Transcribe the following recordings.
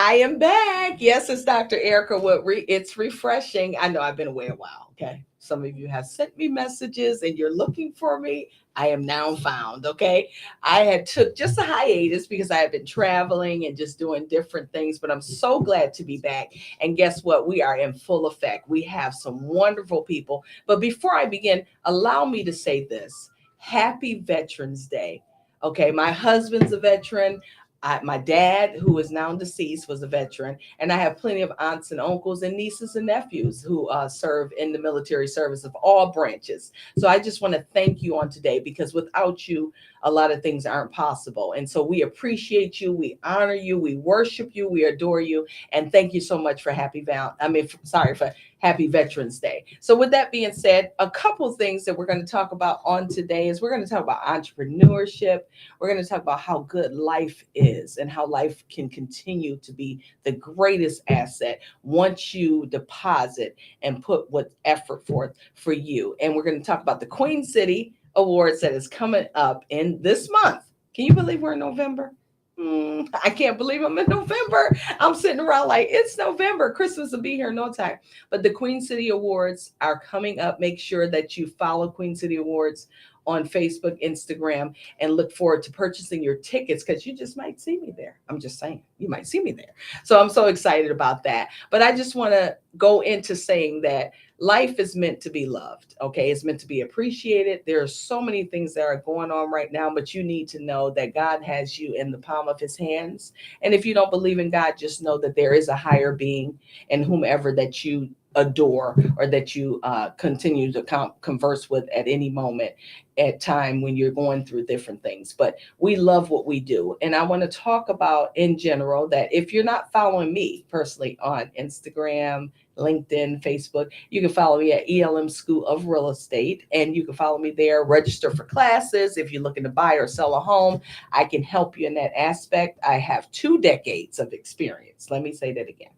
I am back. Yes, it's Dr. Erica Woodry. It's refreshing. I know I've been away a while. Okay. Some of you have sent me messages and you're looking for me. I am now found. Okay. I had took just a hiatus because I have been traveling and just doing different things, but I'm so glad to be back. And guess what? We are in full effect. We have some wonderful people. But before I begin, allow me to say this. Happy Veterans Day. Okay, my husband's a veteran. My dad, who is now deceased, was a veteran, and I have plenty of aunts and uncles and nieces and nephews who serve in the military service of all branches. So I just want to thank you on today because without you, a lot of things aren't possible. And so we appreciate you, we honor you, we worship you, we adore you, and thank you so much for for Happy Veterans Day. So with that being said, a couple things that we're going to talk about on today is we're going to talk about entrepreneurship. We're going to talk about how good life is and how life can continue to be the greatest asset once you deposit and put what effort forth for you. And we're going to talk about the Queen City Awards that is coming up in this month. Can you believe we're in November? I can't believe I'm in November. I'm sitting around like it's November. Christmas will be here in no time. But the Queen City Awards are coming up. Make sure that you follow Queen City Awards on Facebook, Instagram, and look forward to purchasing your tickets because you just might see me there. I'm just saying, you might see me there. So I'm so excited about that. But I just want to go into saying that life is meant to be loved. Okay. It's meant to be appreciated. There are so many things that are going on right now, but you need to know that God has you in the palm of his hands. And if you don't believe in God, just know that there is a higher being and whomever that you adore or that you continue to converse with at any moment at time when you're going through different things. But we love what we do. And I want to talk about in general that if you're not following me personally on Instagram, LinkedIn, Facebook, you can follow me at ELM School of Real Estate, and you can follow me there, register for classes. If you're looking to buy or sell a home, I can help you in that aspect. I have 2 decades of experience. Let me say that again.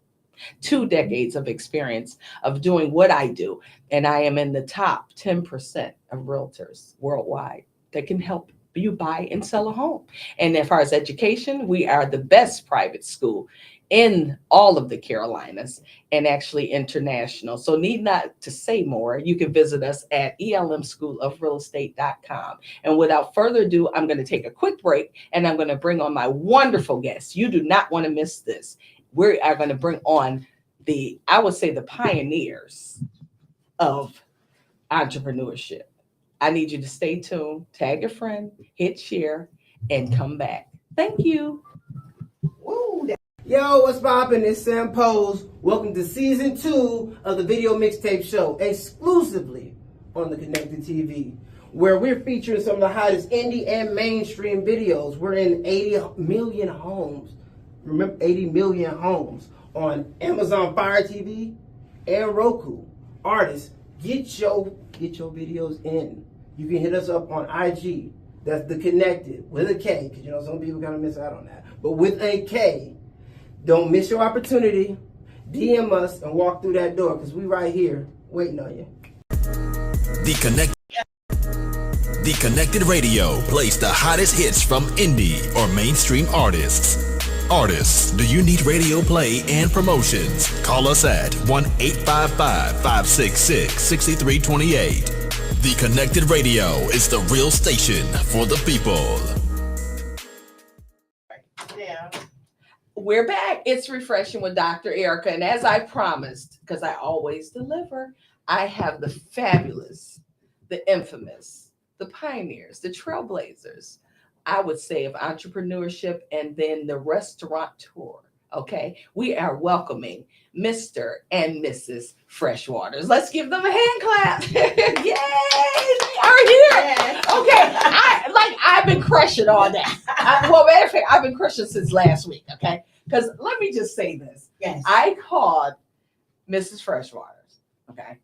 2 decades of experience of doing what I do. And I am in the top 10% of realtors worldwide that can help you buy and sell a home. And as far as education, we are the best private school in all of the Carolinas and actually international. So need not to say more. You can visit us at elmschoolofrealestate.com. And without further ado, I'm going to take a quick break and I'm going to bring on my wonderful guests. You do not want to miss this. We are going to bring on I would say, the pioneers of entrepreneurship. I need you to stay tuned, tag a friend, hit share, and come back. Thank you. Woo. Yo, what's poppin'? It's Sam Pose. Welcome to season 2 of the Video Mixtape Show, exclusively on the Connected TV, where we're featuring some of the hottest indie and mainstream videos. We're in 80 million homes. Remember, 80 million homes on Amazon Fire TV and Roku. Artists, get your videos in. You can hit us up on IG. That's The Connected with a K, because you know some people kind of miss out on that. But with a K, don't miss your opportunity. DM us and walk through that door, because we right here waiting on you. The Connected Radio plays the hottest hits from indie or mainstream artists. Artists, do you need radio play and promotions? Call us at 1-855-566-6328. The Connected Radio is the real station for the people. Yeah. We're back. It's Refreshing with Dr. Erica. And as I promised, because I always deliver, I have the fabulous, the infamous, the pioneers, the trailblazers, I would say, of entrepreneurship and then the restaurateur. Okay, we are welcoming Mr. and Mrs. Freshwaters. Let's give them a hand clap. Yay! Are here. Okay, I've been crushing all day. Matter of fact, I've been crushing since last week. Okay, because let me just say this. Yes. I called Mrs. Freshwaters. Okay,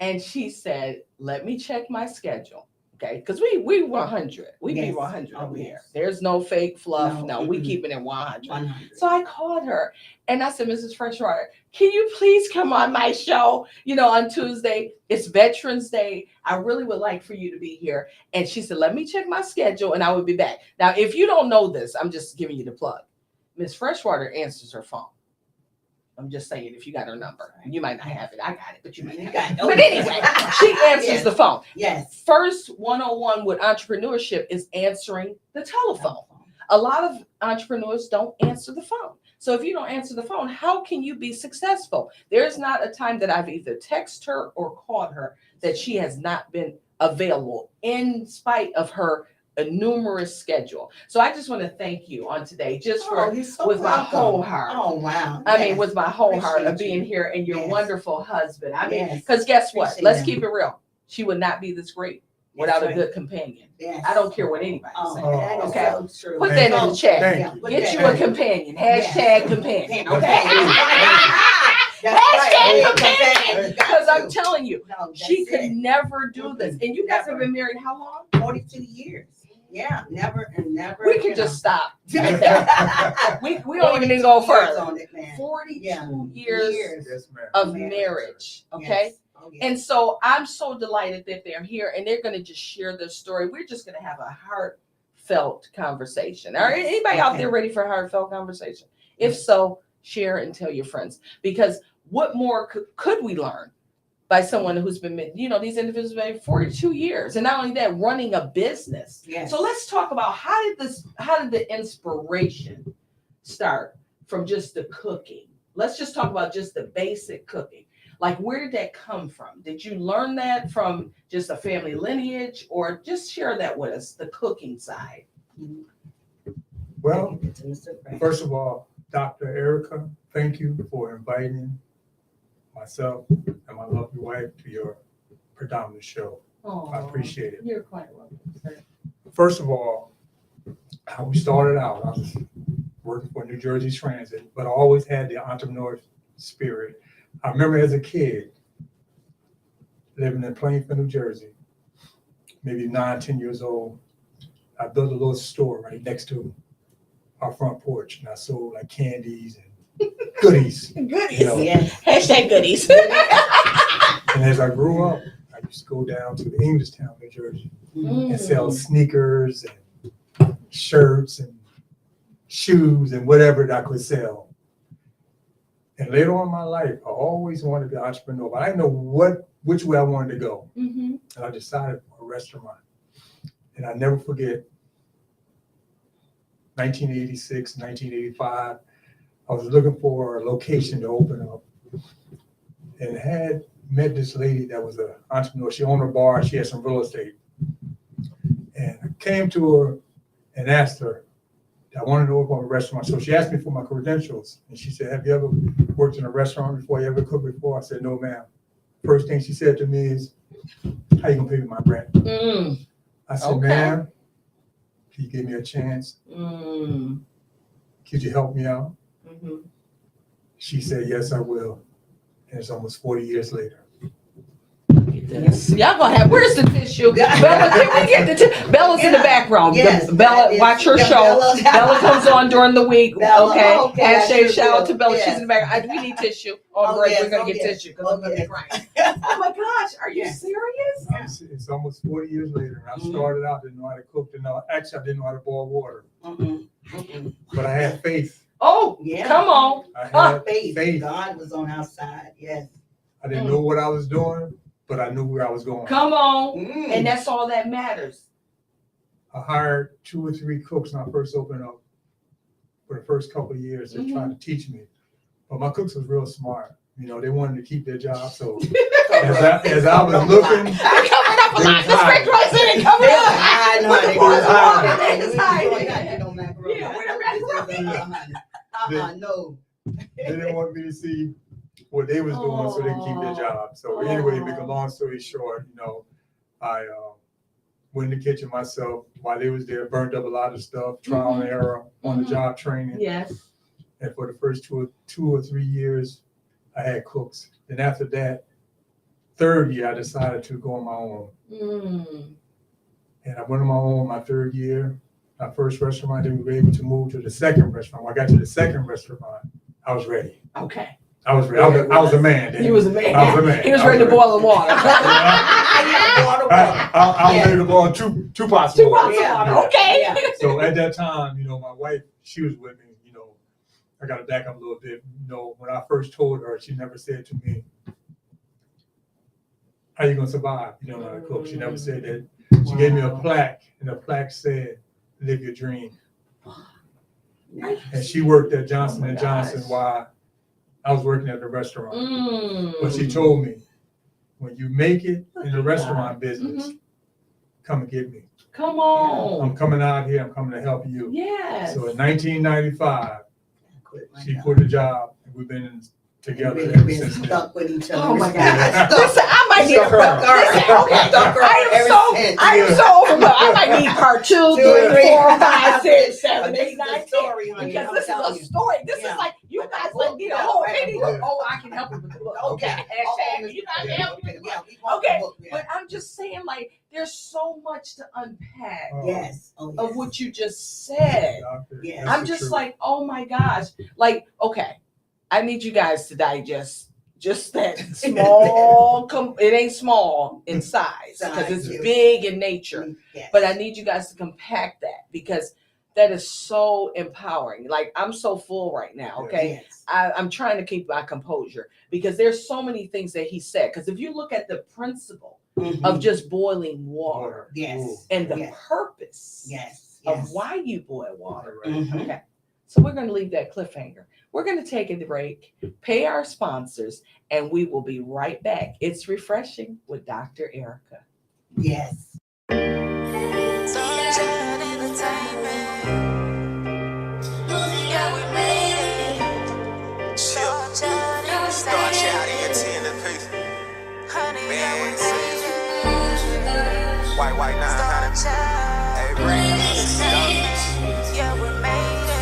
and she said, "Let me check my schedule." Okay, because we 100. We be 100 over here. There's no fake fluff. No, we keep it in 100. 100. So I called her and I said, Mrs. Freshwater, can you please come on my show? You know, on Tuesday, it's Veterans Day. I really would like for you to be here. And she said, let me check my schedule and I will be back. Now, if you don't know this, I'm just giving you the plug. Miss Freshwater answers her phone. I'm just saying, if you got her number, you might not have it. I got it, but you might not. got it. But anyway, she answers Yes. the phone. Yes. First 101 with entrepreneurship is answering the telephone. A lot of entrepreneurs don't answer the phone. So if you don't answer the phone, how can you be successful? There's not a time that I've either texted her or called her that she has not been available in spite of her numerous schedule. So I just want to thank you on today, just for you're so with my welcome. whole heart. Oh, wow. I mean, Yes. with my whole heart of Appreciate being you. here and your Yes. wonderful husband. I mean, Yes. because guess what? Appreciate Let's him. keep it real. She would not be this great without That's a right. good companion. Yes. I don't care what anybody Oh, says. that is Okay. so true. Put that in the chat. Thank you. Put Get that you in. a companion. Yes. Hashtag companion. Okay. Okay. That's right. Hashtag Companion. companion. You got Because I'm to. telling you, No, that's she could it. never do this. And you guys have been married how long? 42 years. Yeah, never and never. We could just stop. Right there. We don't even need to go 42 years further. on it, man. 42 Yeah. years Yes, ma'am. of Marriage. marriage. Okay. Yes. Oh, yes. And so I'm so delighted that they're here and they're going to just share their story. We're just going to have a heartfelt conversation. All right. Anybody out there ready for a heartfelt conversation? If so, share and tell your friends, because what more could we learn by someone who's been, these individuals have been 42 years. And not only that, running a business. Yes. So let's talk about how did the inspiration start from just the cooking? Let's just talk about just the basic cooking. Like, where did that come from? Did you learn that from just a family lineage, or just share that with us, the cooking side? Well, Thank you to Mr. Frank. first of all, Dr. Erica, thank you for inviting myself and my lovely wife to your predominant show. I appreciate it. You're quite welcome, sir. First of all, how we started out, I was working for New Jersey Transit, but I always had the entrepreneur spirit. I remember as a kid, living in Plainfield, New Jersey, maybe 9, 10 years old, I built a little store right next to our front porch, and I sold like candies and goodies. Goodies. You know. Yes. Hashtag goodies. And as I grew up, I used to go down to Englishtown, New Jersey, and sell Mm. sneakers and shirts and shoes and whatever that I could sell. And later on in my life, I always wanted to be an entrepreneur, but I didn't know which way I wanted to go. Mhm. And I decided for a restaurant. And I never forget 1986, 1985. I was looking for a location to open up and had met this lady that was an entrepreneur. She owned a bar, she had some real estate. And I came to her and asked her, I wanted to open up a restaurant. So she asked me for my credentials. And she said, have you ever worked in a restaurant before? You ever cooked before? I said, no, ma'am. First thing she said to me is, how you gonna pay me my rent? Mm. I said, Okay. ma'am, can you give me a chance? Mm. Could you help me out? Mhm. She said, yes, I will. And it's almost 40 years later. Yes. Y'all gonna have, where's the tissue? Bella, can we get the tissue? Bella's in the background. Yes, Bella, that is- watch her yeah, show. Bella. Bella comes on during the week. Bella, Okay. okay, I Hashtag sure shout out will. to Bella. Yes. She's in the back. We need tissue. On Oh, break, yes, we're gonna oh, get yes. tissue because Oh, I'm gonna be yes. crying. Oh my gosh, are you Yes. serious? It's almost 40 years later. And I Mhm. started out, didn't know how to cook. Actually, I didn't know how to boil water. Mm-mm. Mm-mm. But I had faith. Oh, Yeah. come on. I Ah, had Faith. faith. God was on our side. Yes. I didn't know what I was doing, but I knew where I was going. Come on. Mm. And that's all that matters. I hired 2 or 3 cooks when I first opened up for the first couple of years. They tried to teach me. But my cooks was real smart. You know, they wanted to keep their job. So as I was looking, They're covering up a They lot. was The straight hiding. rice in it coming They're up. hiding, Put honey. the boys They're on. hiding. They're just hiding. We ain't got no macaroni. Yeah, where the macaroni? No. they didn't want me to see what they was doing so they can keep their job. So anyway, to make a long story short, you know, I went in the kitchen myself while they was there, burned up a lot of stuff, trial and error on the job training. Yes. And for the first two or three years, I had cooks. Then after that, third year, I decided to go on my own. Mm. And I went on my own my third year. My first restaurant, then we were able to move to the second restaurant. When I got to the second restaurant, I was ready. Okay. I was ready. I was a man. then. He was a man. I was a man. He was I ready to boil the water. I was ready to boil two pots of Two water. pots of Yeah. water. Okay. Yeah. So at that time, you know, my wife, she was with me, you know, I got to back up a little bit. You know, when I first told her, she never said to me, "How you gonna survive? You don't know how to cook." She never said that. She gave me a plaque, and the plaque said, "Live your dream." And she worked at Johnson and Johnson while I was working at the restaurant. But she told me, when you make it in the restaurant business, come and get me. Come on. I'm coming out here. I'm coming to help you. Yes. So in 1995, Quit my she job. quit a job, and we've been together We've ever been since then. stuck with each other. Oh my Yeah. God. Listen, I might need a Stuck her. listen, okay. Stuck her I ever since. am so overwhelmed. I might need part 2, 3, 4, 5, 6, 7, 8, 9, 10. Because this is a story. This is like you guys like need a whole mini book. Oh, I can help you with the book. Okay. Hashtag, you know, I can help you with the book. Okay. But I'm just saying, like, there's so much to unpack Yes. Oh, yes. of what you just said. Yes. I'm just like, oh my gosh. Like, okay, I need you guys to digest just that small, it ain't small in size because it's big in nature, Yes. but I need you guys to compact that because that is so empowering. Like, I'm so full right now, okay? Yes. I'm trying to keep my composure because there's so many things that he said. Because if you look at the principle of just boiling water Yes. and the Yes. purpose Yes. of why you boil water, Mhm. okay? So we're going to leave that cliffhanger. We're going to take a break, pay our sponsors, and we will be right back. It's Refreshing with Dr. Erica. Yes. White 900. Hey, bring Yeah, we made it.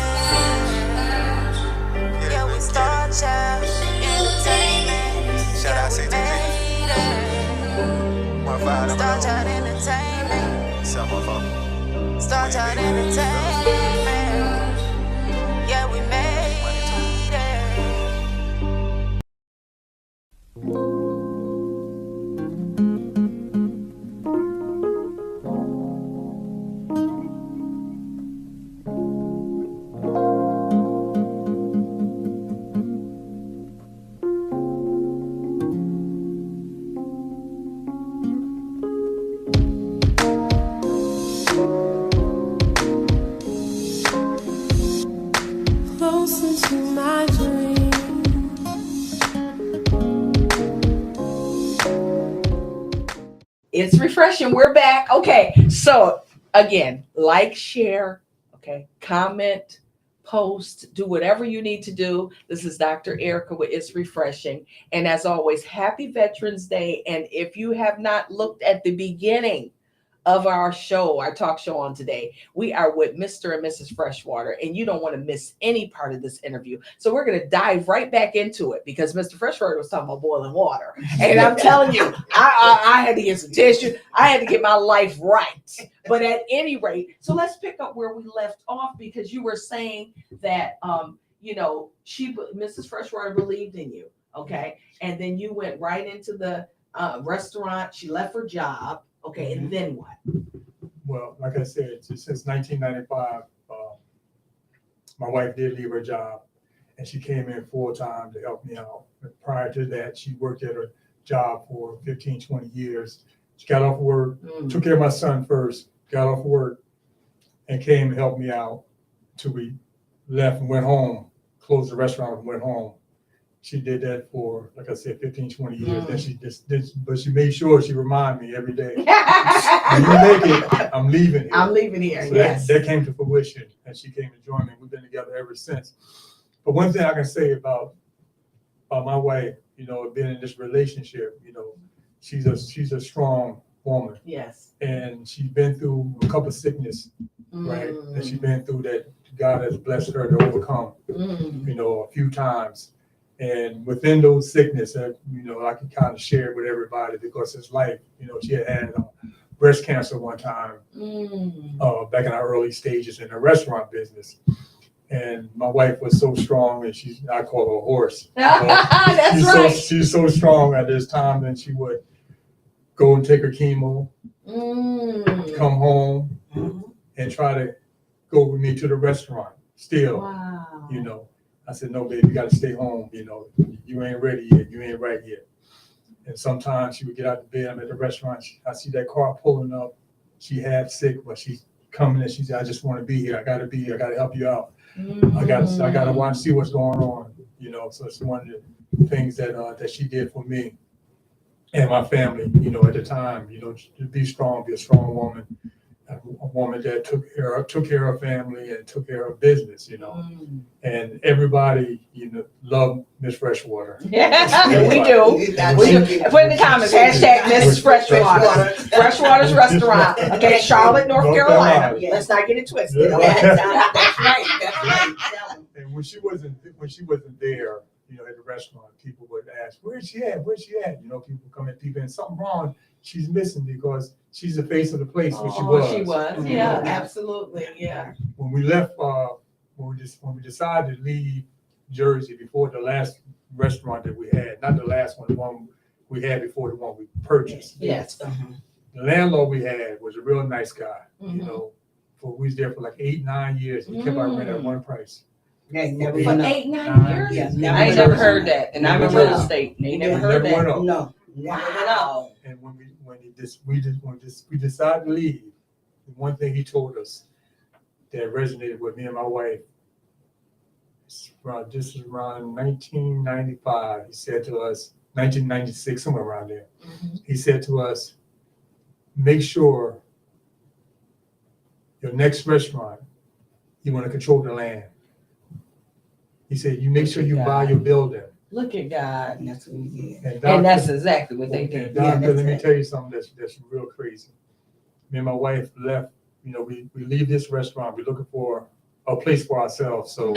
Yeah, we Star Child Entertainment. Shout out C2G. Star Child Entertainment. 714. Star Child Entertainment. Yeah, we made it. Close into my dream. It's Refreshing. We're back. Okay. So again, like, share, okay, comment, post, do whatever you need to do. This is Dr. Erica with It's Refreshing. And as always, happy Veterans Day. And if you have not looked at the beginning of our show, our talk show on today, we are with Mr. and Mrs. Freshwater, and you don't want to miss any part of this interview. So we're going to dive right back into it because Mr. Freshwater was talking about boiling water. And I'm telling you, I had to get some tissue. I had to get my life right. But at any rate, so let's pick up where we left off because you were saying that, you know, Mrs. Freshwater believed in you. Okay. And then you went right into the restaurant. She left her job. Okay, and then what? Well, like I said, since 1995, my wife did leave her job, and she came in full time to help me out. But prior to that, she worked at her job for 15, 20 years. She got off work, took care of my son first, got off work, and came and helped me out till we left and went home, closed the restaurant and went home. She did that for, like I said, 15, 20 years. Then she just did, but she made sure she reminded me every day, when you make it, I'm leaving here. I'm leaving here, So yes. that came to fruition, and she came to join me. We've been together ever since. But one thing I can say about my wife, you know, being in this relationship, you know, she's a strong woman, Yes. and she's been through a couple of sickness, right? That she's been through that God has blessed her to overcome, you know, a few times. And within those sickness, you know, I can kind of share it with everybody because it's life. You know, she had breast cancer one time back in our early stages in the restaurant business. And my wife was so strong, and I call her a horse. That's right. She's so strong at this time, and she would go and take her chemo, come home, and try to go with me to the restaurant still. Wow. You know, I said, no, baby, you gotta stay home, you know, you ain't ready yet, you ain't right yet. And sometimes she would get out of bed, I'm at the restaurant, I see that car pulling up, she half sick, but she's coming and she said, I just wanna be here, I gotta be here, I gotta help you out. I gotta watch, see what's going on, you know, so it's one of the things that, that she did for me and my family, you know, at the time, you know, to be strong, be a strong woman. A woman that took care of her family and took care of business, you know, and everybody, you know, loved Miss Freshwater. Yeah, we do. We do. Put in the comments, hashtag Miss Freshwater. Freshwater's Restaurant. Okay, Charlotte, North Carolina. Let's not get it twisted. Okay? That's right. And when she wasn't there, you know, at the restaurant, people would ask, "Where's she at? Where's she at?" You know, people come at people and something wrong. She's missing because she's the face of the place, which she was. She was. Yeah, absolutely. Yeah. When we left, when we decided to leave Jersey before the last restaurant that we had, not the last one, the one we had before the one we purchased. Yes. The landlord we had was a real nice guy. You know, we was there for like 8-9 years. He kept our rent at one price. Yeah, never For went up. 8-9 years? Yeah, I ain't never heard that. And I'm in Never real went up. estate. They Never never heard went that. up. No, never went up. Wow. And when we decided to leave, the one thing he told us that resonated with me and my wife, this is around 1995. He said to us, 1996, somewhere around there. He said to us, make sure your next restaurant, you want to control the land. He said, you make sure you buy your building. Look at God. And that's what we did. And that's exactly what they did. And Doctor, that's let me it. tell you something that's real crazy. Me and my wife left, you know, we leave this restaurant, we're looking for a place for ourselves. So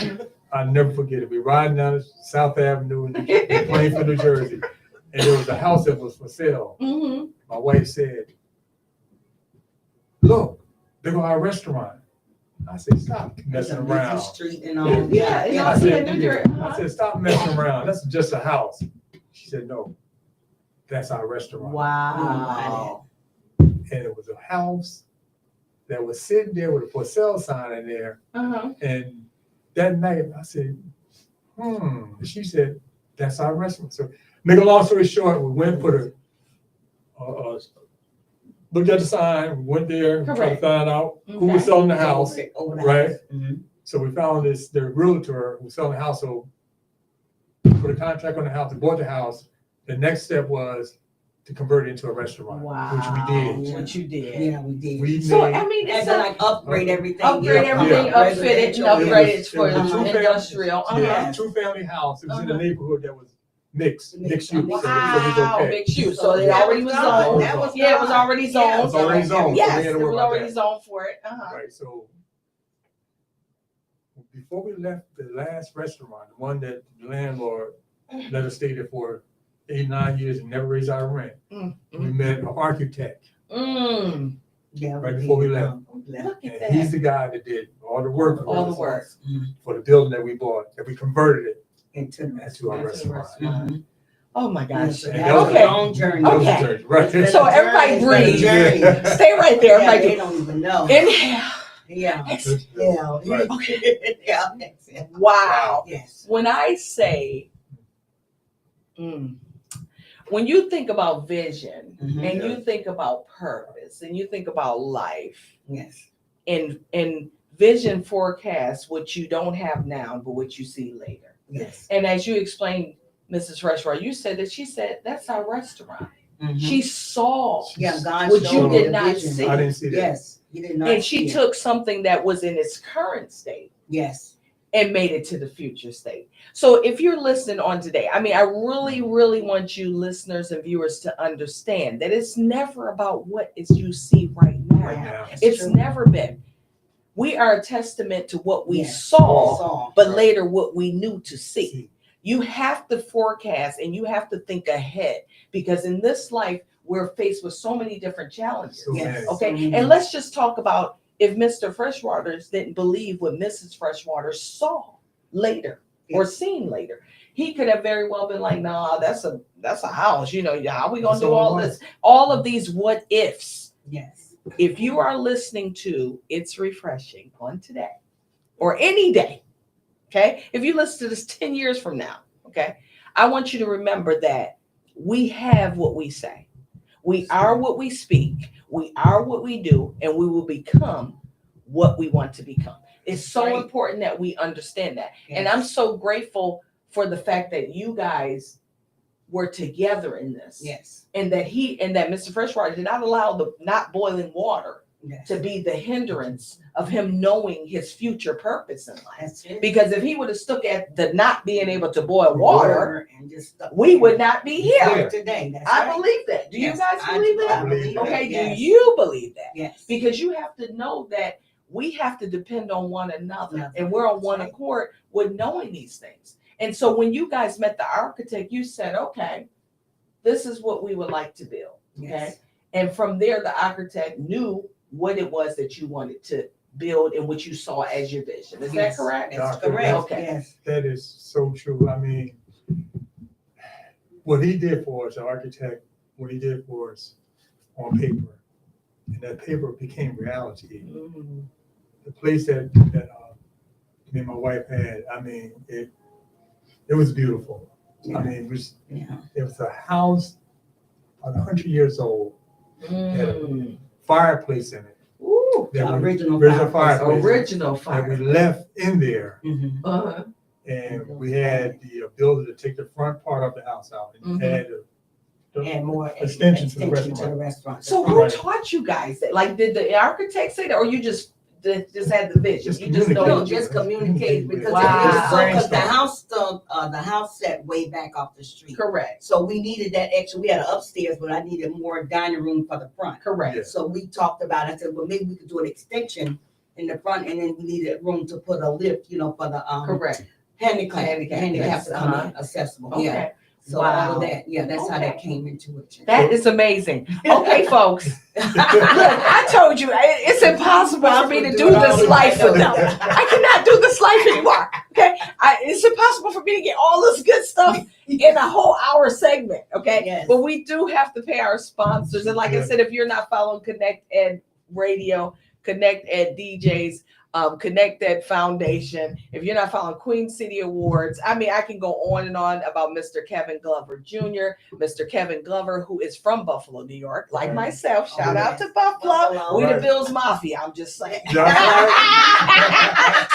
I'll never forget it. We riding down South Avenue in Plainfield, New Jersey, and there was a house that was for sale. My wife said, look, there go our restaurant. I said, stop messing around. Street and all. Yeah, I yeah, said, New Jersey. I said, stop messing around. That's just a house. She said, no, that's our restaurant. Wow. And it was a house that was sitting there with a for sale sign in there. And that night I said, She said, that's our restaurant. So make a long story short, we went for the, looked at the sign, we went there, tried to find out who was selling the house, right? So we found the realtor who was selling the house. So put a contract on the house, we bought the house. The next step was to convert it into a restaurant, which we did. What you did. Yeah, we did. We So, made, I mean, And it's then a like upgrade everything. upgrade everything, Yeah. upfit it, and upgrade it for It was a two-family- industrial. yeah, two-family house. It was in a neighborhood that was mixed use. So it was Wow, okay. mixed use. So it already was zoned. That was Yeah, it was already zoned. It was already zoned. Yes, So we had it to worry was about already that. zoned for it. Right, so before we left the last restaurant, the one that the landlord let us stay there for 8-9 years and never raised our rent, we met an architect Yeah, right before we left. Look at And he's that. the guy that did all the work for All us, the work. for the building that we bought, that we converted it Into into our restaurant. Oh my gosh. And That that was Okay. a long journey. That was Okay. the church, right? So everybody breathe. Yeah. Stay right there. Yeah, they Everybody don't even know. inhale. Yeah. Exhale. Yeah. Right. Okay. Yeah. Wow. Yes. When I say, when you think about vision and you think about purpose and you think about life Yes. and vision forecasts what you don't have now, but what you see later. Yes. And as you explained, Mrs. Freshwater, you said that she said, that's our restaurant. She saw Yeah, God what showed you her did not vision. see. I didn't see that. Yes. You did not. And she see it. took something that was in its current state Yes. and made it to the future state. So if you're listening on today, I mean, I really, really want you listeners and viewers to understand that it's never about what is you see right now. Right now. It's true. never been. We are a testament to what we Yes. saw, but Right. later what we knew to see. You have to forecast and you have to think ahead because in this life, we're faced with so many different challenges. So Yes. many. Okay. And let's just talk about if Mr. Freshwaters didn't believe what Mrs. Freshwater saw later or seen later. He could have very well been like, nah, that's a house. You know, how we gonna That's do all all it this? All of these what ifs. Yes. If you are listening to It's Refreshing on today or any day, Okay. If you listen to this 10 years from now, okay, I want you to remember that we have what we say. We are what we speak. We are what we do, and we will become what we want to become. It's so Right. important that we understand that. And Yes. I'm so grateful for the fact that you guys were together in this. Yes. And that Mr. Freshwater did not allow the not boiling water Yes. to be the hindrance of him knowing his future purpose in life. That's it. Because if he would have stuck at the not being able to boil water, And just stuck we would not be here. Yeah. today. That's I right. believe that. Do Yes, you guys I believe do. that? I believe that. Okay, Yes. do you believe that? Yes. Because you have to know that we have to depend on one another, Another. and we're on one That's right. accord with knowing these things. And so when you guys met the architect, you said, okay, this is what we would like to build. Okay. Yes. And from there, the architect knew what it was that you wanted to build and what you saw as your vision. Is that Yes. correct? That's Dr. correct. Okay. Yes. That is so true. I mean, what he did for us, the architect, what he did for us on paper, and that paper became reality. Mhm. The place that me and my wife had, I mean, it was beautiful. Yeah. I mean, Yeah. it was a house about 100 years old, Mm. fireplace in it. Ooh, That The we- original original fireplace. fireplace original that we fire. left in there, Mhm. Uh-huh. and we had the ability to take the front part of the house out and Mhm. add the And more extension to the extension to the restaurant. restaurant. So That's who right. taught you guys that? Like, did the architect say that, or you just had the vision? Just You just know. communicate. No, just communicate because Wow. it was so, because the Brainstorm. house, the house set way back off the street. Correct. So we needed that extra, we had an upstairs, but I needed more dining room for the front. Correct. Yeah. So we talked about, I said, well, maybe we could do an extension in the front, and then we needed room to put a lift, for the, Correct. handicap Yes, to come uh-huh. in, accessible, yeah. Okay. So all Wow. of that, yeah, that's how that Okay. came into it. That is amazing. Okay, folks. Look, I told you it's impossible for me to do this life with them. I cannot do this life anymore. Okay, it's impossible for me to get all this good stuff in a whole hour segment. Okay, Yes. but we do have to pay our sponsors. And like I Yeah. said, if you're not following Connect Ed Radio, Connect Ed DJs, Connect Ed Foundation, if you're not following Queen City Awards, I mean, I can go on and on about Mr. Kevin Glover Jr., Mr. Kevin Glover, who is from Buffalo, New York, like Right. myself. Shout Oh, out yes. to Buffalo. Buffalo. We the Right. Bills Mafia. I'm just saying. That's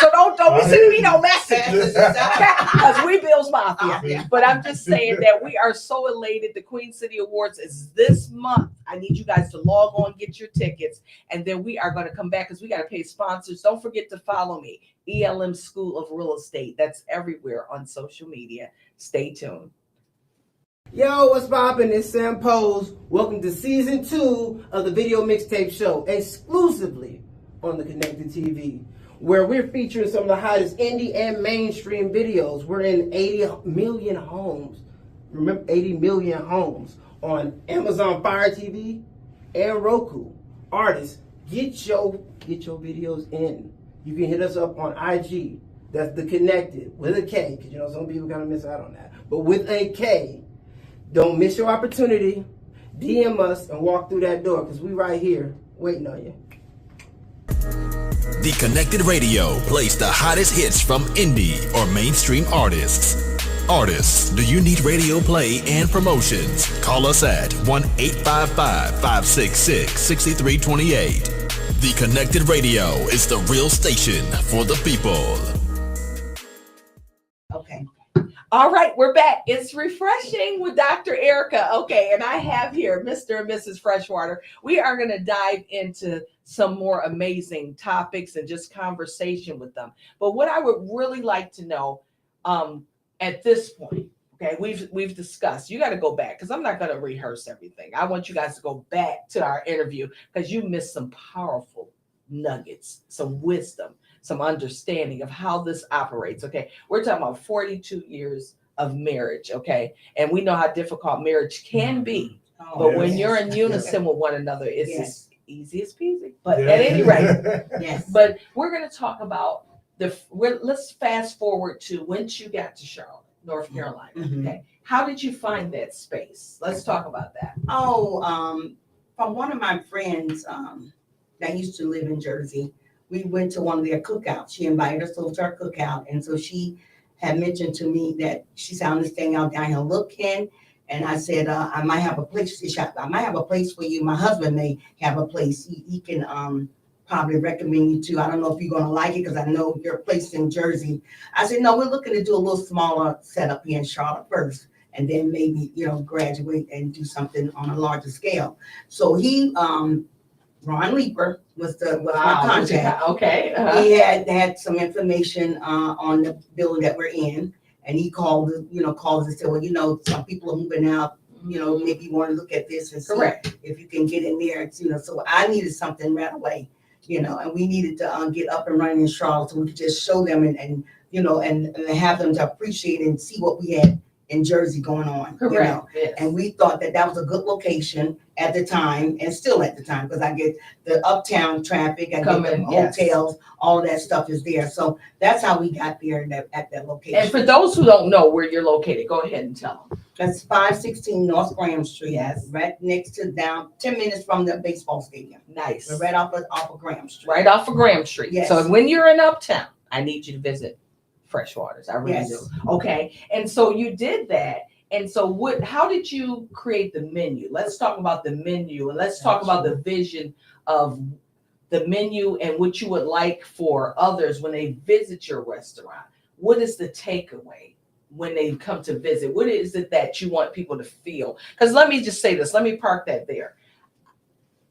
So don't be sending me no messages. Right. Because we Bills Mafia. Yeah. But I'm just saying that we are so elated. The Queen City Awards is this month. I need you guys to log on, get your tickets, and then we are going to come back because we got to pay sponsors. Don't forget to follow me, ELM School of Real Estate. That's everywhere on social media. Stay tuned. Yo, what's poppin'? It's Sam Pose. Welcome to season 2 of the Video Mixtape Show, exclusively on the Connected TV, where we're featuring some of the hottest indie and mainstream videos. We're in 80 million homes. Remember, 80 million homes on Amazon Fire TV and Roku. Artists, get your videos in. You can hit us up on IG. That's the Connected with a K, because some people kind of miss out on that. But with a K. Don't miss your opportunity. DM us and walk through that door, because we right here waiting on you. The Connected Radio plays the hottest hits from indie or mainstream artists. Artists, do you need radio play and promotions? Call us at 1-855-566-6328. The Connected Radio is the real station for the people. Okay. All right, we're back. It's refreshing with Dr. Erica. Okay, and I have here Mr. and Mrs. Freshwater. We are going to dive into some more amazing topics and just conversation with them. But what I would really like to know at this point, okay, we've discussed. You got to go back because I'm not going to rehearse everything. I want you guys to go back to our interview because you missed some powerful nuggets, some wisdom, some understanding of how this operates. Okay, we're talking about 42 years of marriage. Okay, and we know how difficult marriage can be, but when you're in unison with one another, it's as easy as peasy. But at any rate, Yes. but we're going to talk about let's fast forward to once you got to Charlotte, North Carolina. Mhm. Okay, how did you find that space? Let's talk about that. Oh, from one of my friends that used to live in Jersey, we went to one of their cookouts. She invited us over to her cookout. And so she had mentioned to me that she said, I'm staying out down here looking. And I said, I might have a place. She said, I might have a place for you. My husband may have a place. He can probably recommend you to. I don't know if you're going to like it because I know your place in Jersey. I said, no, we're looking to do a little smaller setup here in Charlotte first. And then maybe, graduate and do something on a larger scale. So he, Ron Leeper was my contact. Okay. He had some information on the building that we're in. And he called us and said, well, some people are moving out, maybe you want to look at this and see Correct. if you can get in there. So I needed something right away, and we needed to get up and running in Charlotte so we could just show them and have them to appreciate and see what we had in Jersey going on. Correct. Yes. And we thought that was a good location at the time, and still at the time, because I get the uptown traffic, I get the hotels, all of that stuff is there. So that's how we got there at that location. And for those who don't know where you're located, go ahead and tell them. That's 516 North Graham Street. Yes. Right next to 10 minutes from the baseball stadium. Nice. We're right off of Graham Street. Right off of Graham Street. Yes. So when you're in Uptown, I need you to visit Freshwaters. I really Yes. do. Okay. And so you did that. And so how did you create the menu? Let's talk about the menu and let's talk about the vision of the menu and what you would like for others when they visit your restaurant. What is the takeaway when they come to visit? What is it that you want people to feel? Because let me just say this. Let me park that there.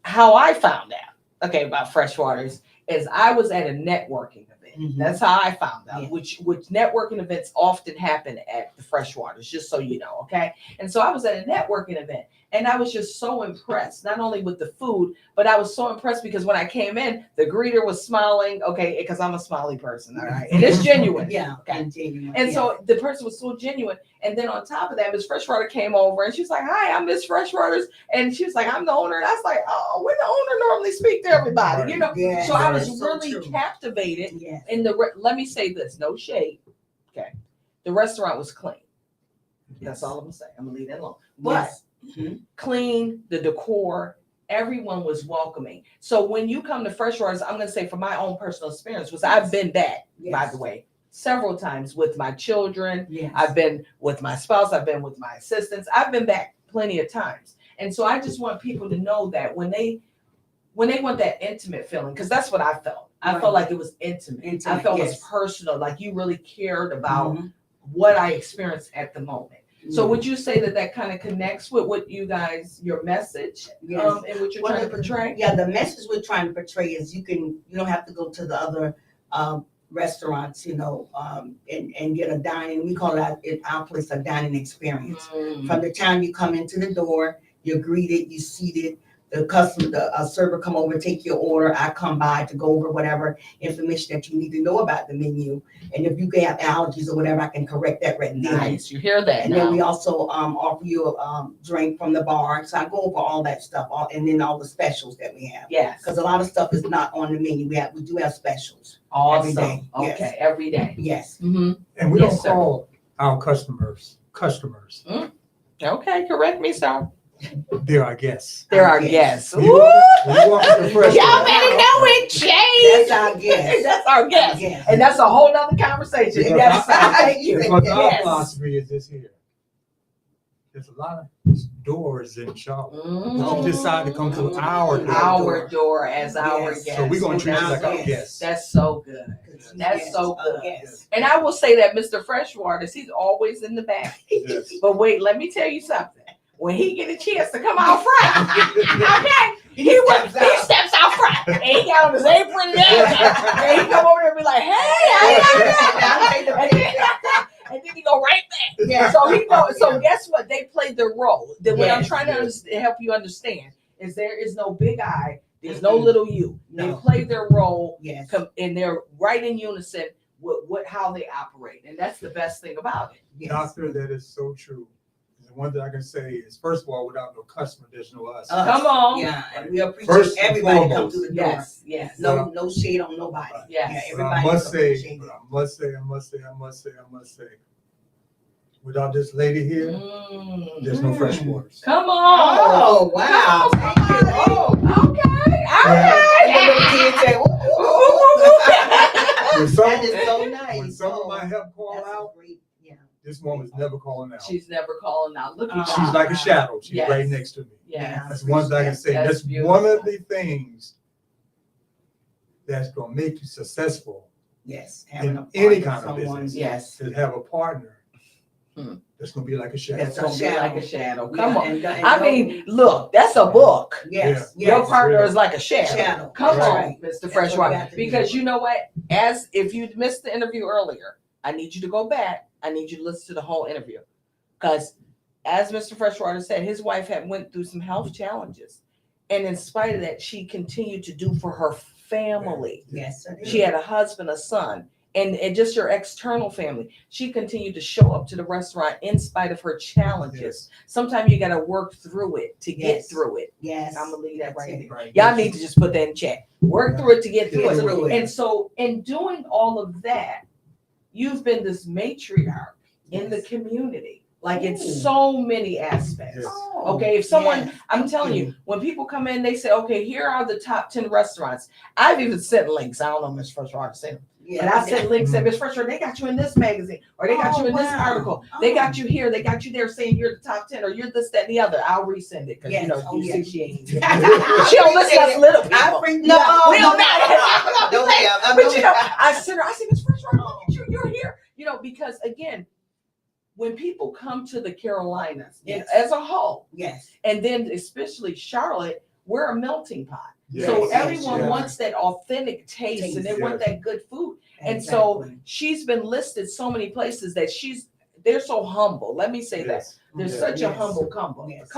How I found out, about Freshwaters is I was at a networking event. Mhm. That's how I found out, Yeah. which networking events often happen at the Freshwaters, just so you know, okay? And so I was at a networking event and I was just so impressed, not only with the food, but I was so impressed because when I came in, the greeter was smiling, okay, because I'm a smiley person, all right? And it's genuine. Yeah. Okay. And genuine. And yeah. so the person was so genuine. And then on top of that, Miss Freshwater came over and she was like, hi, I'm Miss Freshwaters. And she was like, I'm the owner. And I was like, oh, when the owner normally speak to everybody, Yeah, So I was so really true. captivated. Yes. And let me say this, no shade. Okay. The restaurant was clean. That's all I'm gonna say. I'm gonna leave that alone. But Yes. Mhm. clean, the decor, everyone was welcoming. So when you come to Freshwaters, I'm gonna say from my own personal experience, was I've been back, by Yes. the way, several times with my children. Yes. I've been with my spouse, I've been with my assistants, I've been back plenty of times. And so I just want people to know that when they want that intimate feeling, because that's what I felt. I Right. felt like it was intimate. I Intimate, felt it yes. was personal, like you really cared about Mhm. what I experienced at the moment. So Yeah. would you say that kind of connects with what you guys, your message, Yes. and what you're Well, trying to portray? Yeah, the message we're trying to portray is you don't have to go to the other restaurants, and get a dining. We call it our place a dining experience. Mm. From the time you come into the door, you're greeted, you seated. The server come over, take your order. I come by to go over whatever information that you need to know about the menu. And if you have allergies or whatever, I can correct that right then. Nice, you hear that And now. then we also offer you a drink from the bar. So I go over all that stuff, and then all the specials that we have. Yes, Because a lot of stuff is not on the menu. We do have specials. awesome. every day, yes. Okay, every day. Yes. Mm-hmm. And we Yes, don't sir. call our customers. Okay, correct me, sir. They're our guests. They're our Yes. guests. When you Woo! walk into the Fresh Y'all Water, better know it, Jay. That's our guest. That's our guest. Yes. And that's a whole nother conversation. Yeah. Yes, sir. Thank you. because our Yes. philosophy is this here. There's a lot of doors in Charlotte. Mm. You decide to come to our door. Our door as our Yes. guest. So we're gonna treat you like our Yes. guests. That's so good. That's Yes, so our good. guest. And I will say that Mr. Freshwaters, he's always in the back. Yes. But wait, let me tell you something. When he get a chance to come out front, okay, he steps out front. And he got on his apron and everything. And he come over there and be like, hey, and then he go right back. Yeah. So he know. So guess what? They play their role. Then what I'm Yes. trying to help you understand is there is no big I. There's no little you. They No. play their role, Yes. and they're right in unison with how they operate, and that's the best thing about it. Yes. Doctor, that is so true. The one thing I can say is, first of all, without no customer, there's no us. Come on. Yeah, and we appreciate First and everybody that comes foremost. through the door. Yes, yes. No shade on nobody. Yes. Yeah, But I everybody must say, appreciates it. I must say, without this lady here, there's no fresh waters. Come on. Oh, wow. Come on. Thank you. Oh, okay. All right. And the little kids say, "Ooh, ooh, ooh." When some, That is so nice. when some of Oh, my help call that's a out, great, yeah. this woman's never calling out. She's never calling out. Look at Oh, She's like a shadow. She's Yes. right next to me. Yeah. That's one thing I can say. That's That's one of beautiful. the things that's gonna make you successful, Yes. in having a any partner, kind of someone- business. Yes. to have a partner Hmm. that's gonna be like a shadow. That's It's gonna be like a shadow. Yeah, Come on. and I mean, look, that's a book. Yes, Your yes. partner real. is like a shadow. Shadow. Come That's on, right. Mr. That's what Freshwater. we have to do. Because you know what? As if you missed the interview earlier, I need you to go back. I need you to listen to the whole interview. Because as Mr. Freshwater said, his wife had went through some health challenges. And in spite of that, she continued to do for her family. Yes. I do. She had a husband, a son, and just her external family. She continued to show up to the restaurant in spite of her challenges. Sometimes you got to work through it to get Yes. through it. Yes. I'm gonna leave that That's right it. there. Right. Y'all need to just put that in chat. Work through it to get through Get it. through it. And so, in doing all of that, you've been this matriarch in the Yes. community. Like Ooh. it's so many aspects. Yes. Oh, Okay, if someone, yes. I'm telling you, when people come in, they say, okay, here are the top 10 restaurants. I've even sent links. I don't know, Ms. Freshwater sent them. Yeah. But I sent links that Ms. Freshwater, they got you in this magazine, or they got Oh, you in this wow. article. They Oh. got you here, they got you there saying you're the top 10, or you're this, that, and the other. I'll resend it because Yes. you know, Oh, you yes. see she ain't. She don't listen to us little people. I bring No, we don't not. know. No, yeah, I But know you know, that. I sent her, I said, Ms. Freshwater, look at you, you're here. You know, because again, when people come to the Carolinas Yes. as a whole, Yes. and then especially Charlotte, we're a melting pot. Yes. So Yes, everyone yes. wants that authentic taste and they want Yes. that good food. And so Exactly. she's been listed so many places that they're so humble. Let me say that. Yes. They're Yes. such a Yes. humble couple, Yes.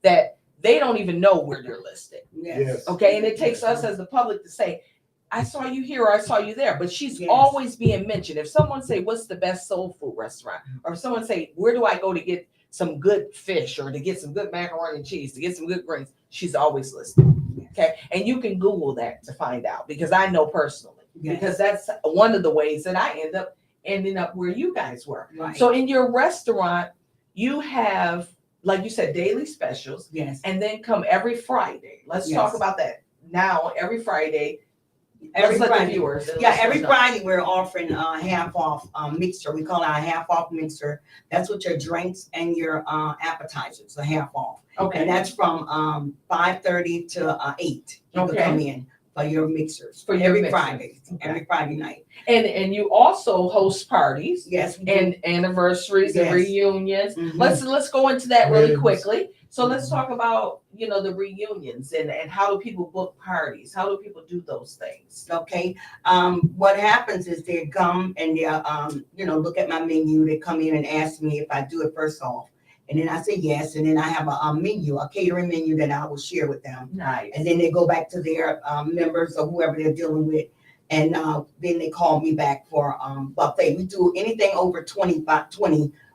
that they don't even know where they're listed. Yes. Okay. And it takes us as the public to say, I saw you here or I saw you there. But she's Yes. always being mentioned. If someone say, what's the best soul food restaurant? Or if someone say, where do I go to get some good fish or to get some good macaroni and cheese, to get some good greens, she's always listed. Okay. And you can Google that to find out because I know personally, Yes. because that's one of the ways that I ending up where you guys were. Right. So in your restaurant, you have, like you said, daily specials yes. and then come every Friday. Let's Yes. talk about that now. Every Friday. Every Let's let the Friday. viewers. and Yeah, listeners every know. Friday we're offering a half off mixer. We call it a half off mixer. That's with your drinks and your appetizers, a half off. And Okay. that's from 5:30 to 8. You can Okay. come in for your mixers. For your every mixers. Friday. Okay. Every Friday night. And you also host parties Yes. we do. and anniversaries and Yes. reunions. Mhm. Let's go into that really Weddings. quickly. So let's talk about, the reunions and how do people book parties? How do people do those things? Okay. What happens is they come and they look at my menu. They come in and ask me if I do it first off. And then I say yes. And then I have a menu, a catering menu that I will share with them. Nice. And then they go back to their members or whoever they're dealing with. And then they call me back for buffet. We do anything over 20,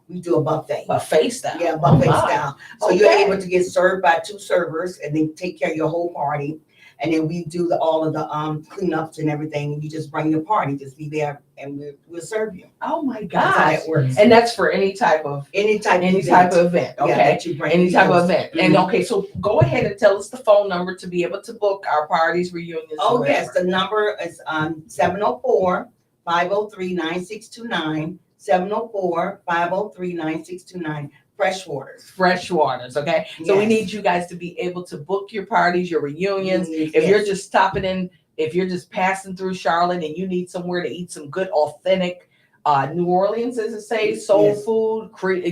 we do a buffet. Buffet style. Yeah, buffet Oh, my. style. So you're Okay. able to get served by 2 servers and they take care of your whole party. And then we do all of the cleanups and everything. And you just bring your party, just be there and we'll serve you. Oh my That's how gosh. that works. And that's for any type of Any type event. yeah, Okay. that you bring. Any type of event. And Mhm. okay, so go ahead and tell us the phone number to be able to book our parties, reunions. Oh, and yes, whatever. the number is 704-503-9629, 704-503-9629, Freshwaters. Fresh waters, okay? So we Yes. need you guys to be able to book your parties, your reunions. If Yes. you're just stopping in, if you're just passing through Charlotte and you need somewhere to eat some good, authentic New Orleans, as it say, soul Yes. food,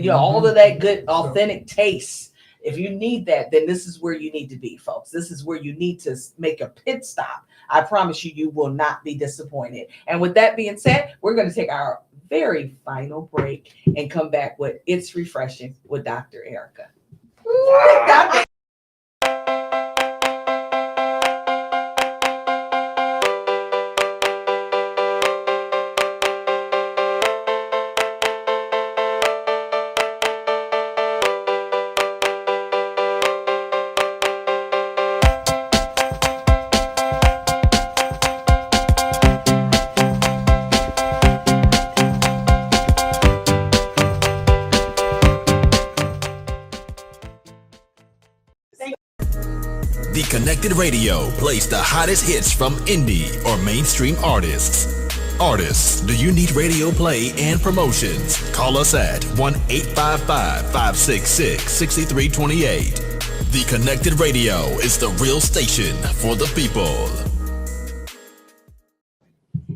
all of that good, authentic taste. If you need that, then this is where you need to be, folks. This is where you need to make a pit stop. I promise you, you will not be disappointed. And with that being said, we're going to take our very final break and come back with It's Refreshing with Dr. Erica. Wow. The Connected Radio plays the hottest hits from indie or mainstream artists, Artists, do you need radio play and promotions? Call us at 1-855-566-6328. The Connected Radio is the real station for the people.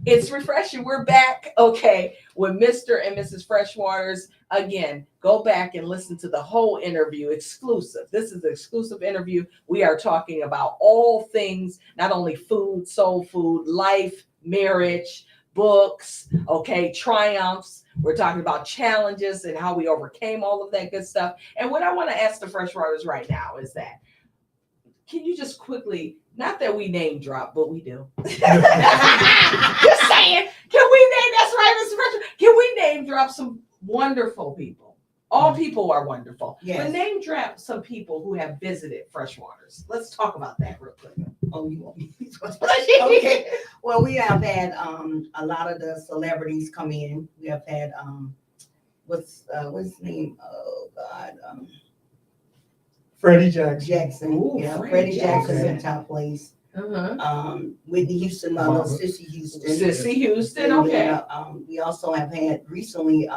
It's refreshing. We're back, okay, with Mr. and Mrs. Freshwaters. Again, go back and listen to the whole interview, exclusive. This is an exclusive interview. We are talking about all things, not only food, soul food, life, marriage, books, okay, triumphs. We're talking about challenges and how we overcame all of that good stuff. And what I want to ask the Freshwaters right now is that, can you just quickly, not that we name drop, but we do. Just saying, can we name, that's right, Mr. Freshwater, can we name drop some wonderful people? All people are wonderful. Yes. But name drop some people who have visited Freshwaters. Let's talk about that real quick. Oh, you want me to? Okay. Well, we have had a lot of the celebrities come in. We have had what's his name? Oh God, Freddie Jackson. Jackson. Ooh, Yeah, Freddie Freddie Jackson's Jackson. in top place. Uh-huh. Whitney Houston, Mama. Sissy Houston. Sissy Houston, And okay. then, we also have had recently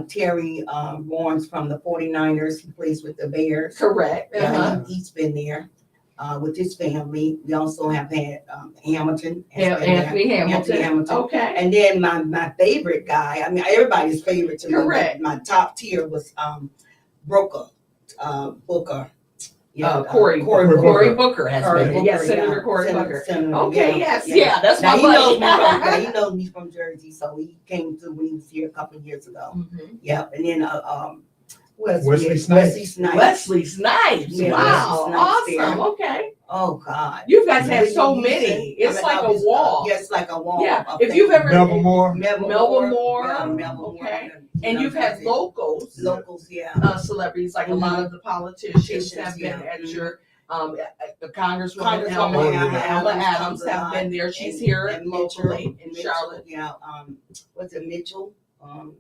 Terry Lawrence from the 49ers. He plays with the Bears. Correct. Yeah, Uh-huh. he's been there with his family. We also have had Hamilton. has been Anthony there. Hamilton. Okay. And then my favorite guy, I mean, everybody's favorite to me, Correct. but my top tier was Booker. Cory Booker. Booker has Cory been. Booker, Yes, Senator yeah. Cory Booker. Senator, Okay, yes, yeah. yeah, that's Now my he knows buddy. me from, he knows me from Jersey, so he came through when he was here a couple of years ago. Mhm. Yep, and then Wesley Snipes. Wesley Snipes. Yeah, Wow, Wesley Snipes awesome. there. Okay. Oh God, You guys have so Whitney many. Houston. It's I mean, like a obviously, wall. Yes, like a wall. Yeah. of If you've things. ever Melba Moore. Melba Moore, yeah, Melba okay. Moore, and you've had locals, locals, yeah. celebrities, like a lot of the politicians have been yeah. at your the Congresswoman Congresswoman Alma Adams comes a have lot. been there. She's And- here and locally Mitchell, in Mitchell, Charlotte. Yeah, what's it, Mitchell?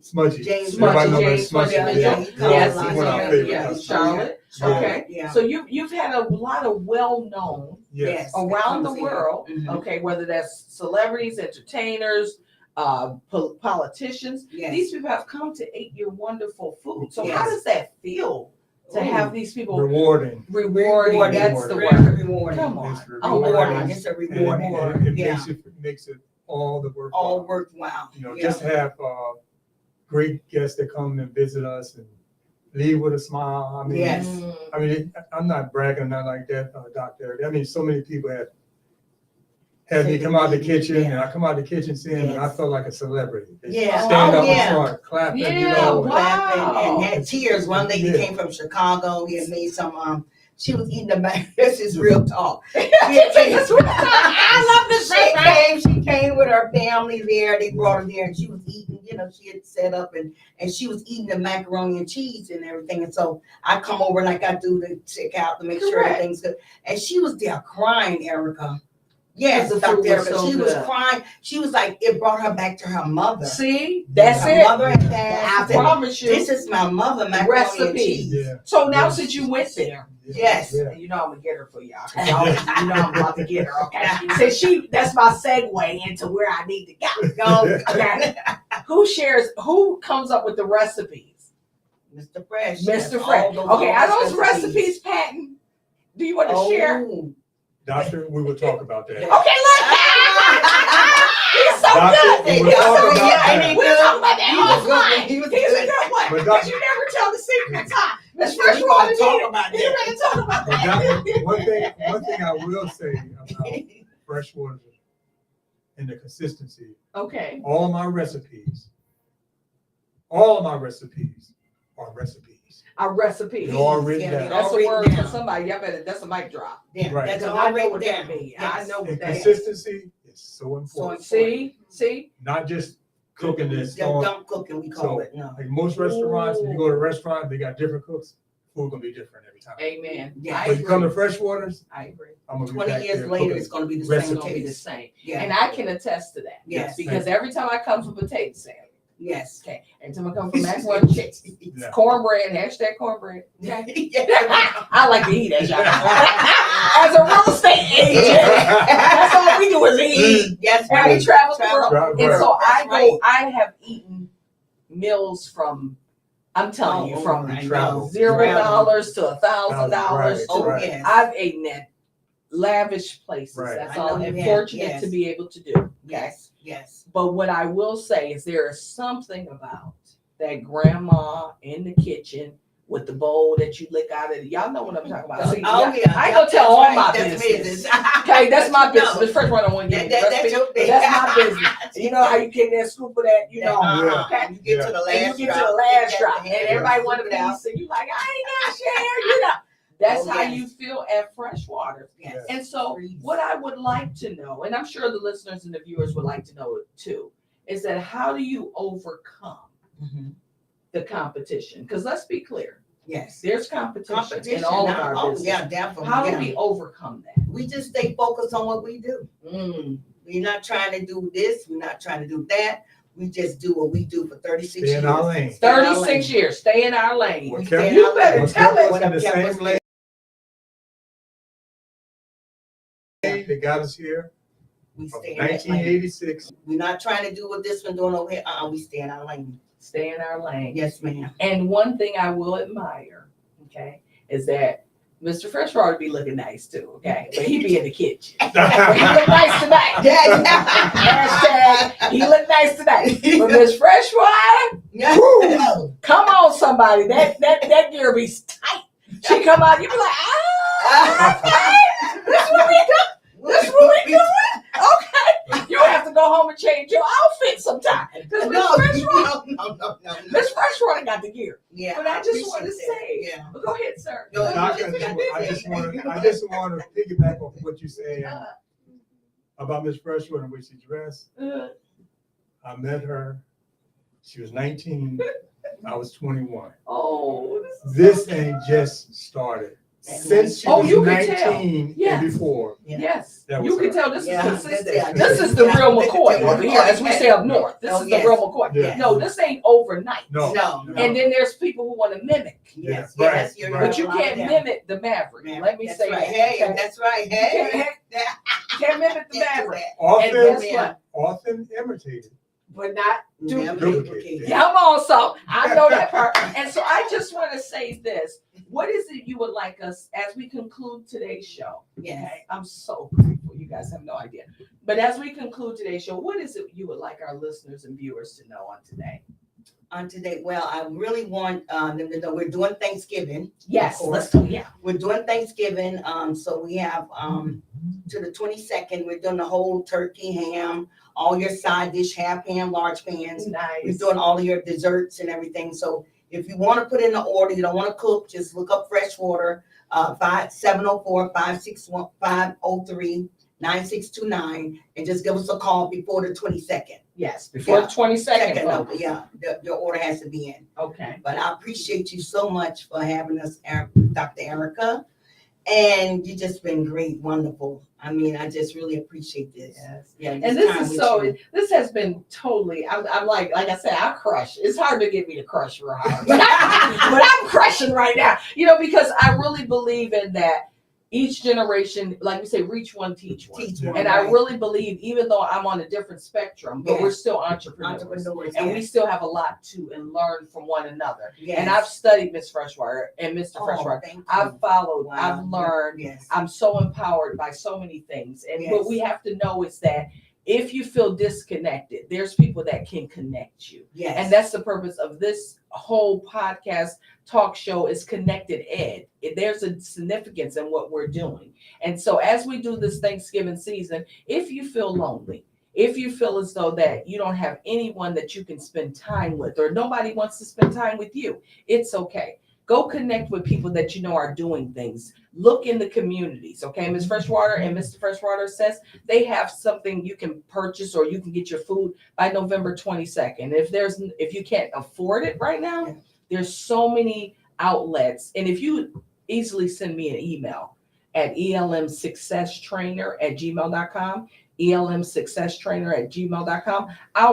Smudgy. James Everybody Smudgy, know James Smudgy. Smudgy, Yeah. Mitchell. Yeah. Yes, He's he's one of our here, favorite yeah, customers. Charlotte. Yeah. Okay. Yeah. So you've had a lot of well-known Yes. around the Comes in. world, Mhm. okay, whether that's celebrities, entertainers, politicians. Yes. These people have come to eat your wonderful food. So how Yes. does that feel to have these people Rewarding. rewarding? That's the Very word. rewarding. Come on. It's Oh my rewarding. gosh. It's a And rewarding. it Yeah. makes it all the work. All worthwhile. You know, Yeah. just have great guests that come and visit us and leave with a smile. I mean, Yes. I mean, I'm not bragging or nothing like that, Dr. I mean, so many people had me come out the kitchen, and I come out the kitchen seeing them, and I Yes. felt like a celebrity. They Yeah. Stand Oh, up yeah. and start clapping, you Yeah, know. wow. Clapping and had tears. One lady Yeah. came from Chicago. He had made some. She was eating the back. This is real talk. I love this. She came with her family there. They brought her there, and she was eating. You know, she had set up and she was eating the macaroni and cheese and everything. And so I come over like I do to check out to make sure Correct. everything's good. And she was there crying, Erica. Yes, The food Dr. was Erica. so She was good. crying. She was like, it brought her back to her mother. See, that's Her it. mother had passed. I promise you. This is my mother macaroni and Recipe. cheese. Yeah. So now since you went there, Yes. Yeah. you know I'm gonna get her for y'all. 'Cause y'all, you know I'm about to get her. Okay. Since that's my segue into where I need to go. Okay. Who comes up with the recipes? Mr. Fresh. Mr. Yes, Fresh. all those Okay, are old those recipes patent? Do you want to share? Oh. Doctor, we will talk about that. Okay, look. He's so Doctor, good. we will He's talk so about good. that. We'll talk about that He was good. offline. He was He's a good. good one. But Because Doctor- you never tell the secrets, huh? Miss We Fresh gonna Water talk about You that. ready to talk about But that? Doctor, one thing I will say about Freshwater and the consistency, Okay. all of my recipes are recipes. Our recipe. They're all written Yeah, down. That's a Already word for down. somebody. Y'all better. That's a mic drop. Yeah, Right. that's Because all I know right what there. that means. I Yes. know what And that is. consistency is so important. See. Not just cooking this. Dump cooking, we call So, it. No. Like most restaurants, if you go to a restaurant, they got different cooks. Food gonna be different every time. Amen. Yeah. I But you come to agree. Freshwaters, I agree. I'm gonna be 20 back years there later, cooking. it's gonna be the It's same gonna be the taste. same. Yeah. And I can attest to that. Yes. Because every time I come for potato salad, Yes. Okay. Every time I come from Maxwell Chicks, it's Yeah. cornbread, hashtag cornbread. Okay. Yeah. I like to eat that, y'all. As a real estate agent, that's all we do is eat. Yes, And we right. travel the Travel. world. Right. And so That's right. I have eaten meals from, I'm telling you, from I travel. know. $0 to $1,000. Right, Oh, right. yes. I've eaten at lavish places. Right. That's I all know I'm you have, fortunate yes. to be able to do. Yes, yes. But what I will say is there is something about that grandma in the kitchen with the bowl that you lick out of it. Y'all know what I'm talking about. See, Oh, yeah. I ain't gonna tell all my That's business. Okay, that's my business. No. The first one I want to give you. That's That's your business. my business. You know how you get that scoop of that, you know. Yeah. Okay. You get to the last And you get to drop, the last you drop, got and the everybody hand, want a flip it out. piece, and you like, I ain't got share, you know. That's Oh, how yes. you feel at Freshwater. Yes. And so, Freeze. what I would like to know, and I'm sure the listeners and the viewers would like to know it too, is that how do you overcome Mhm. the competition? Because let's be clear, Yes. there's competition in all of our Oh, business. yeah, definitely. How do yeah. we overcome that? We just stay focused on what we do. We're not trying to do this. We're not trying to do that. We just do what we do for 36 Stay years. in our lane. Stay in our 36 lane. years, stay in our lane. What We kept- stay in You our better lane. tell us. What kept us in the What same lane that got us here We from stay in that lane. 1986. We're not trying to do what this one doing over here. We stay in our lane. Stay in our lane. Yes, ma'am. And one thing I will admire, okay, is that Mr. Freshwater be looking nice too, okay? But he be in the kitchen. But he look nice tonight. Hashtag, he look nice tonight. But Miss Freshwater, No. come on, somebody. That gear be tight. She come out, you be like, this what we do. This what we doing? Okay. You have to go home and change your outfit sometime. Because No, Miss no. Miss Freshwater got the gear. Yeah, But I just want to appreciate that. say, Yeah. go ahead, sir. No, Doc, you I just want to piggyback off what you saying about Miss Freshwood and the way she dressed. I met her. She was 19. I was 21. Oh, This thing just started. Since she Oh, was you can tell. 19 Yes. and before. Yeah. yes. That You was can her. tell this Yeah, is consistent. yeah, This is the real McCoy Yeah. over here, as we say up north. This Oh, is the yes. real McCoy. Yeah. No, this ain't overnight. No. No. And then there's people who want to mimic, Yes, Yeah, yes, right, you're right. but you can't mimic the Maverick. Yeah, Let me that's say right. that. Hey, okay? that's right. You can't, Hey. can't mimic the Can't do Maverick. that. And guess Often, what? often imitated. But not Never duplicate. duplicate. Come on, so I know that part. And so I just want to say this. What is it you would like us, as we conclude today's show? Yes. Okay, I'm so grateful. You guys have no idea. But as we conclude today's show, what is it you would like our listeners and viewers to know on today? On today, well, I really want them to know we're doing Thanksgiving. Yes, Of course. let's do. Yeah. We're doing Thanksgiving. So we have to the 22nd. We're doing the whole turkey, ham, all your side dish, half pan, large pans. We're Nice. doing all of your desserts and everything. So if you want to put in the order, you don't want to cook, just look up Freshwater, 704-503-9629, and just give us a call before the 22nd. Yes, before Yeah. the 22nd. Second number, folks. yeah, your order has to be in. Okay. But I appreciate you so much for having us, Dr. Erica. And you just been great, wonderful. I mean, I just really appreciate this. Yes. Yeah, And this time is with so. you. This has been totally. I'm like I said, I crush. It's hard to get me to crush real hard, but I'm crushing right now. You know, because I really believe in that. Each generation, like we say, reach one, teach one. Teach one, And I right. really believe, even though I'm on a different spectrum, but we're Yes. still entrepreneurs. Entrepreneurs, And we yes. still have a lot to and learn from one another. Yes. And I've studied Miss Freshwater and Mr. Oh, Freshwater. thank you. I've followed, Wow. I've learned, Yes. I'm so empowered by so many things. And Yes. what we have to know is that if you feel disconnected, there's people that can connect you. Yes. And that's the purpose of this whole podcast talk show is Connected Ed. There's a significance in what we're doing. And so as we do this Thanksgiving season, if you feel lonely, if you feel as though that you don't have anyone that you can spend time with, or nobody wants to spend time with you, it's okay. Go connect with people that you know are doing things. Look in the communities, okay? Ms. Freshwater and Mr. Freshwater says they have something you can purchase or you can get your food by November 22nd. If you can't afford it right now, Yeah. there's so many outlets. And if you easily send me an email at elmsuccesstrainer@gmail.com, elmsuccesstrainer@gmail.com, I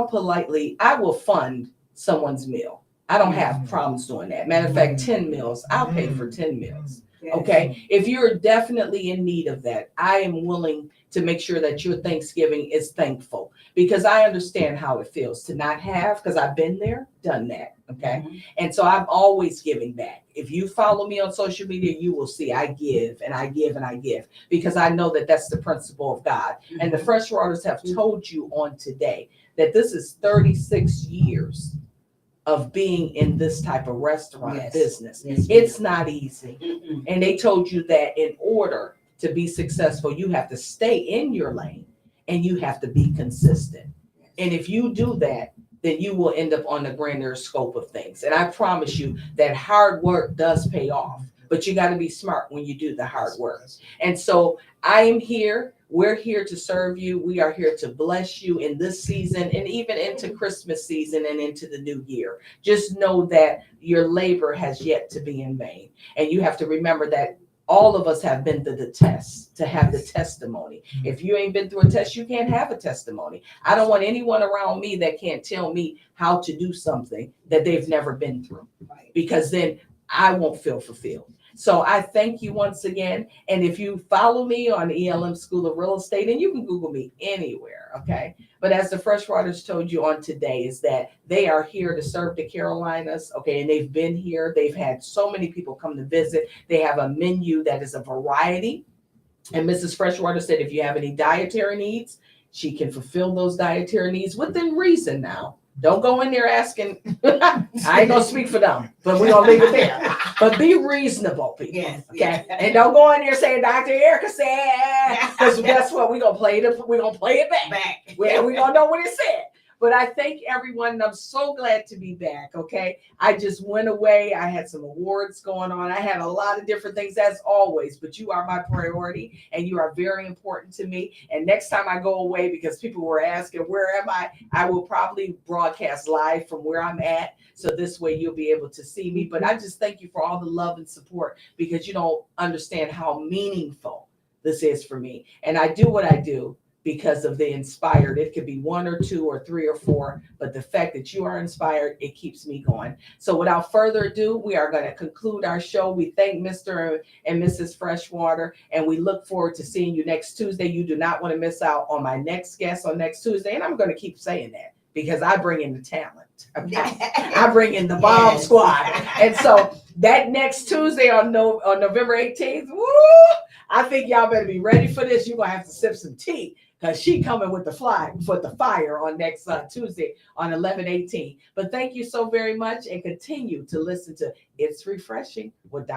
will fund someone's meal. I don't have problems doing that. Matter of fact, 10 meals, I'll pay for 10 meals. Yes. Okay. If you're definitely in need of that, I am willing to make sure that your Thanksgiving is thankful, because I understand how it feels to not have, because I've been there, done that. Okay. Mhm. And so I'm always giving back. If you follow me on social media, you will see I give and I give and I give, because I know that that's the principle of God. And the Freshwaters have told you on today that this is 36 years of being in this type of restaurant Yes. business. Yes, It's not easy. Mm-mm. And they told you that in order to be successful, you have to stay in your lane and you have to be consistent. And if you do that, then you will end up on the grander scope of things. And I promise you that hard work does pay off, but you got to be smart when you do the hard work. And so I am here. We're here to serve you. We are here to bless you in this season and even into Christmas season and into the new year. Just know that your labor has yet to be in vain. And you have to remember that all of us have been through the test to have the testimony. If you ain't been through a test, you can't have a testimony. I don't want anyone around me that can't tell me how to do something that they've never been through, Right. because then I won't feel fulfilled. So I thank you once again. And if you follow me on ELM School of Real Estate, and you can Google me anywhere, okay? But as the Freshwaters told you on today, is that they are here to serve the Carolinas, okay? And they've been here. They've had so many people come to visit. They have a menu that is a variety. And Mrs. Freshwater said, if you have any dietary needs, she can fulfill those dietary needs within reason now. Don't go in there asking, I ain't gonna speak for them, but we're gonna leave it there. But be reasonable, people. Yes. Okay. yes. And don't go in there saying Dr. Erica said, because guess what? We're gonna play it back. Back. We gonna know what it said. But I thank everyone, and I'm so glad to be back. Okay. I just went away. I had some awards going on. I had a lot of different things, as always, but you are my priority and you are very important to me. And next time I go away, because people were asking, where am I will probably broadcast live from where I'm at. So this way you'll be able to see me. But I just thank you for all the love and support, because you don't understand how meaningful this is for me. And I do what I do because of the inspired. It could be 1 or 2 or 3 or 4, but the fact that you are inspired, it keeps me going. So without further ado, we are going to conclude our show. We thank Mr. and Mrs. Freshwater, and we look forward to seeing you next Tuesday. You do not want to miss out on my next guest on next Tuesday. And I'm going to keep saying that because I bring in the talent. Okay? I bring in the bomb Yes. squad. And so that next Tuesday on November 18th, woo, I think y'all better be ready for this. You're going to have to sip some tea, because she coming with the fire on next Tuesday on 11/18. But thank you so very much, and continue to listen to It's Refreshing with Dr.